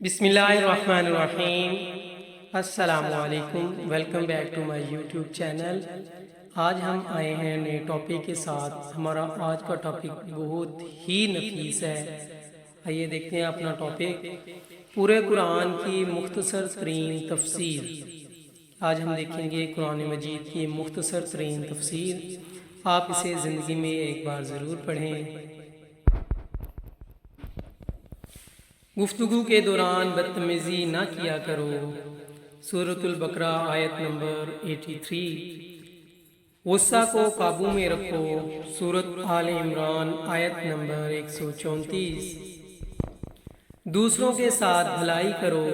بسم اللہ الرحمن الرحیم۔ السلام علیکم، welcome back to my YouTube channel. آج ہم آئے ہیں نئے ٹاپک کے ساتھ۔ ہمارا آج کا ٹاپک بہت ہی نفیس ہے۔ آئیے دیکھتے ہیں اپنا ٹاپک، پورے قرآن کی مختصر ترین تفسیر۔ آج ہم دیکھیں گے قرآن مجید کی مختصر ترین تفسیر۔ آپ اسے زندگی میں ایک بار ضرور پڑھیں۔ گفتگو کے دوران بدتمیزی نہ کیا کرو۔ سورۃ البقرہ آیت نمبر 83۔ غصہ کو قابو میں رکھو۔ سورۃ آل عمران آیت نمبر 134۔ دوسروں کے ساتھ بھلائی کرو،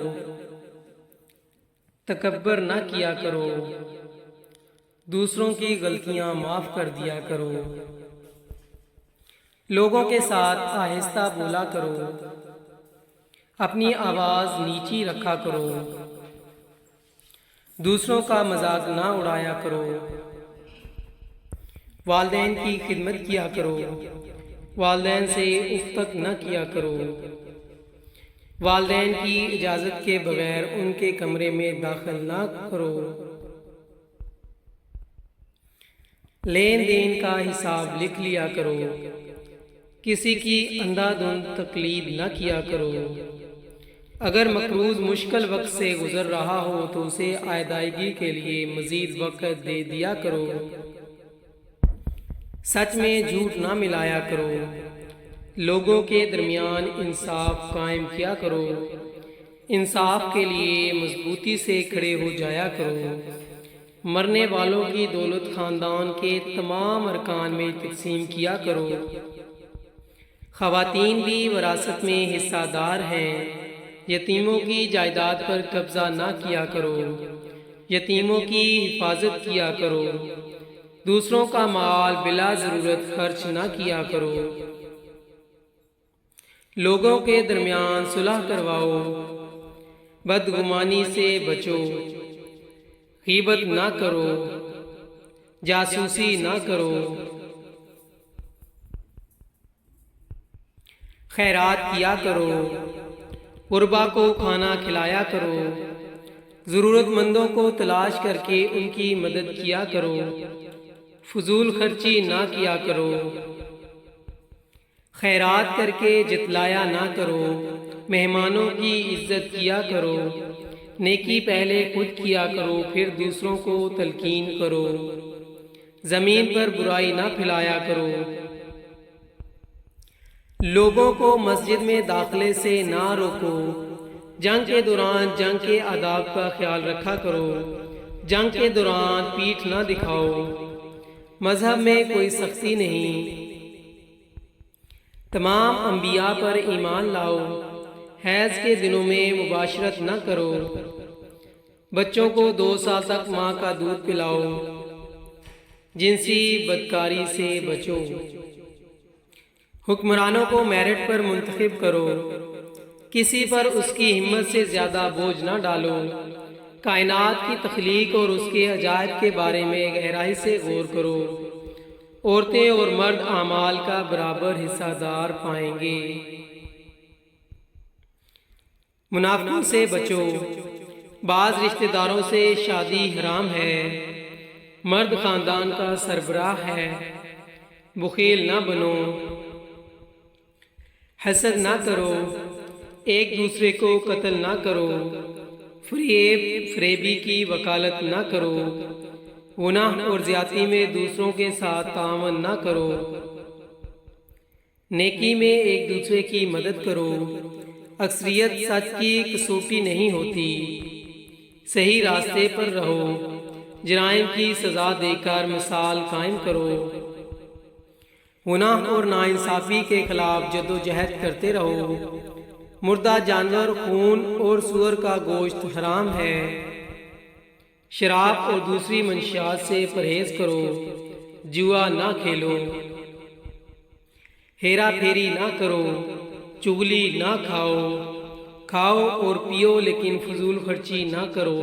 تکبر نہ کیا کرو۔ دوسروں کی غلطیاں معاف کر دیا کرو۔ لوگوں کے ساتھ آہستہ بولا کرو، اپنی آواز نیچی رکھا کرو۔ دوسروں کا مذاق نہ اڑایا کرو۔ والدین کی خدمت کیا کرو۔ والدین سے اف تک نہ کیا کرو۔ والدین کی اجازت کے بغیر ان کے کمرے میں داخل نہ کرو۔ لین دین کا حساب لکھ لیا کرو۔ کسی کی اندھا دھند تقلید نہ کیا کرو۔ اگر مقروض مشکل وقت سے گزر رہا ہو تو اسے ادائیگی کے لیے مزید وقت دے دیا کرو۔ سچ میں جھوٹ نہ ملایا کرو۔ لوگوں کے درمیان انصاف قائم کیا کرو۔ انصاف کے لیے مضبوطی سے کھڑے ہو جایا کرو۔ مرنے والوں کی دولت خاندان کے تمام ارکان میں تقسیم کیا کرو۔ خواتین بھی وراثت میں حصہ دار ہیں۔ یتیموں کی جائیداد پر قبضہ نہ کیا کرو۔ یتیموں کی حفاظت کیا کرو۔ دوسروں کا مال بلا ضرورت خرچ نہ کیا کرو۔ لوگوں کے درمیان صلح کرواؤ۔ بدگمانی سے بچو۔ غیبت نہ کرو۔ جاسوسی نہ کرو۔ خیرات کیا کرو۔ غربا کو کھانا کھلایا کرو۔ ضرورت مندوں کو تلاش کر کے ان کی مدد کیا کرو۔ فضول خرچی نہ کیا کرو۔ خیرات کر کے جتلایا نہ کرو۔ مہمانوں کی عزت کیا کرو۔ نیکی پہلے خود کیا کرو، پھر دوسروں کو تلقین کرو۔ زمین پر برائی نہ پھیلایا کرو۔ لوگوں کو مسجد میں داخلے سے نہ روکو۔ جنگ کے دوران جنگ کے آداب کا خیال رکھا کرو۔ جنگ کے دوران پیٹھ نہ دکھاؤ۔ مذہب میں کوئی سختی نہیں۔ تمام انبیاء پر ایمان لاؤ۔ حیض کے دنوں میں مباشرت نہ کرو۔ بچوں کو 2 سال تک ماں کا دودھ پلاؤ۔ جنسی بدکاری سے بچو۔ حکمرانوں کو میرٹ پر منتخب کرو۔ کسی پر اس کی ہمت سے زیادہ بوجھ نہ ڈالو۔ کائنات کی تخلیق اور اس کے عجائب کے بارے میں گہرائی سے غور کرو۔ عورتیں اور مرد اعمال کا برابر حصہ دار پائیں گے۔ منافقوں سے بچو۔ بعض رشتہ داروں سے شادی حرام ہے۔ مرد خاندان کا سربراہ ہے۔ بخیل نہ بنو۔ حسد نہ کرو۔ ایک دوسرے کو قتل نہ کرو۔ فریبی کی وکالت نہ کرو۔ گناہ اور زیادتی میں دوسروں کے ساتھ تعاون نہ کرو۔ نیکی میں ایک دوسرے کی مدد کرو۔ اکثریت سچ کی کسوٹی نہیں ہوتی۔ صحیح راستے پر رہو۔ جرائم کی سزا دے کر مثال قائم کرو۔ گناہ اور ناانصافی کے خلاف جدوجہد کرتے رہو۔ مردہ جانور، خون اور سور کا گوشت حرام ہے۔ شراب اور دوسری منشیات سے پرہیز کرو۔ جوا نہ کھیلو۔ ہیرا پھیری نہ کرو۔ چغلی نہ کھاؤ۔ کھاؤ اور پیو لیکن فضول خرچی نہ کرو۔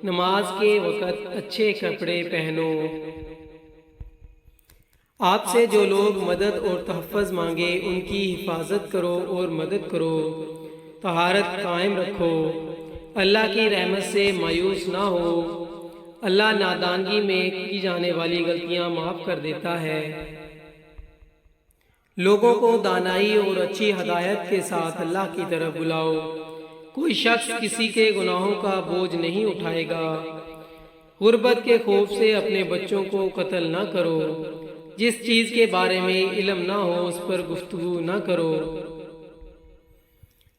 نماز کے وقت اچھے کپڑے پہنو۔ آپ سے جو لوگ مدد اور تحفظ مانگے ان کی حفاظت کرو اور مدد کرو۔ طہارت قائم رکھو، اللہ کی رحمت سے مایوس نہ ہو۔ اللہ نادانگی میں کی جانے والی غلطیاں معاف کر دیتا ہے۔ لوگوں کو دانائی اور اچھی ہدایت کے ساتھ اللہ کی طرف بلاؤ۔ کوئی شخص کسی کے گناہوں کا بوجھ نہیں اٹھائے گا۔ غربت کے خوف سے اپنے بچوں کو قتل نہ کرو۔ جس چیز کے بارے میں علم نہ ہو اس پر گفتگو نہ کرو۔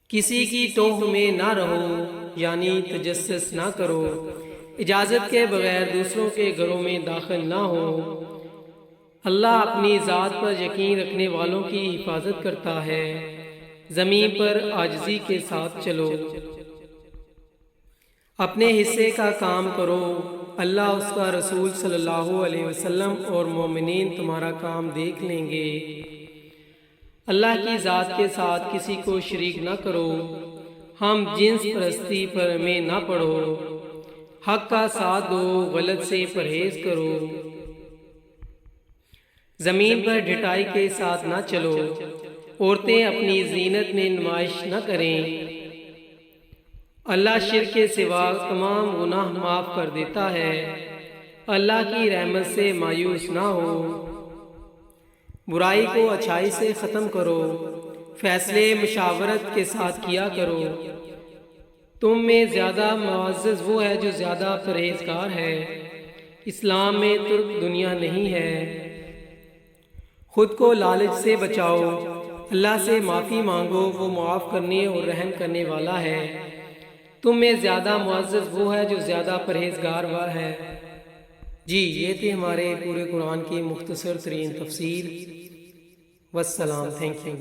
کسی کی ٹوہ میں نہ رہو، یعنی تجسس نہ کرو۔ اجازت کے بغیر دوسروں کے گھروں میں داخل نہ ہو۔ اللہ اپنی ذات پر یقین رکھنے والوں کی حفاظت کرتا ہے۔ زمین پر عاجزی کے ساتھ چلو۔ اپنے حصے کا کام کرو، اللہ، اس کا رسول صلی اللہ علیہ وسلم اور مومنین تمہارا کام دیکھ لیں گے۔ اللہ کی ذات کے ساتھ کسی کو شریک نہ کرو۔ ہم جنس پرستی پر میں نہ پڑو۔ حق کا ساتھ دو، غلط سے پرہیز کرو۔ زمین پر ڈھٹائی کے ساتھ نہ چلو۔ عورتیں اپنی زینت میں نمائش نہ کریں۔ اللہ شرک کے سوا تمام گناہ معاف کر دیتا ہے۔ اللہ کی رحمت سے مایوس نہ ہو۔ برائی کو اچھائی سے ختم کرو۔ فیصلے مشاورت کے ساتھ کیا کرو۔ تم میں زیادہ معزز وہ ہے جو زیادہ پرہیزگار ہے۔ اسلام میں ترک دنیا نہیں ہے۔ خود کو لالچ سے بچاؤ۔ اللہ سے معافی مانگو، وہ معاف کرنے اور رحم کرنے والا ہے۔ تم میں زیادہ معزز وہ ہے جو زیادہ پرہیزگار ہے۔ جی، یہ تھی ہمارے پورے قرآن کی مختصر ترین تفسیر۔ والسلام، تھینک یو۔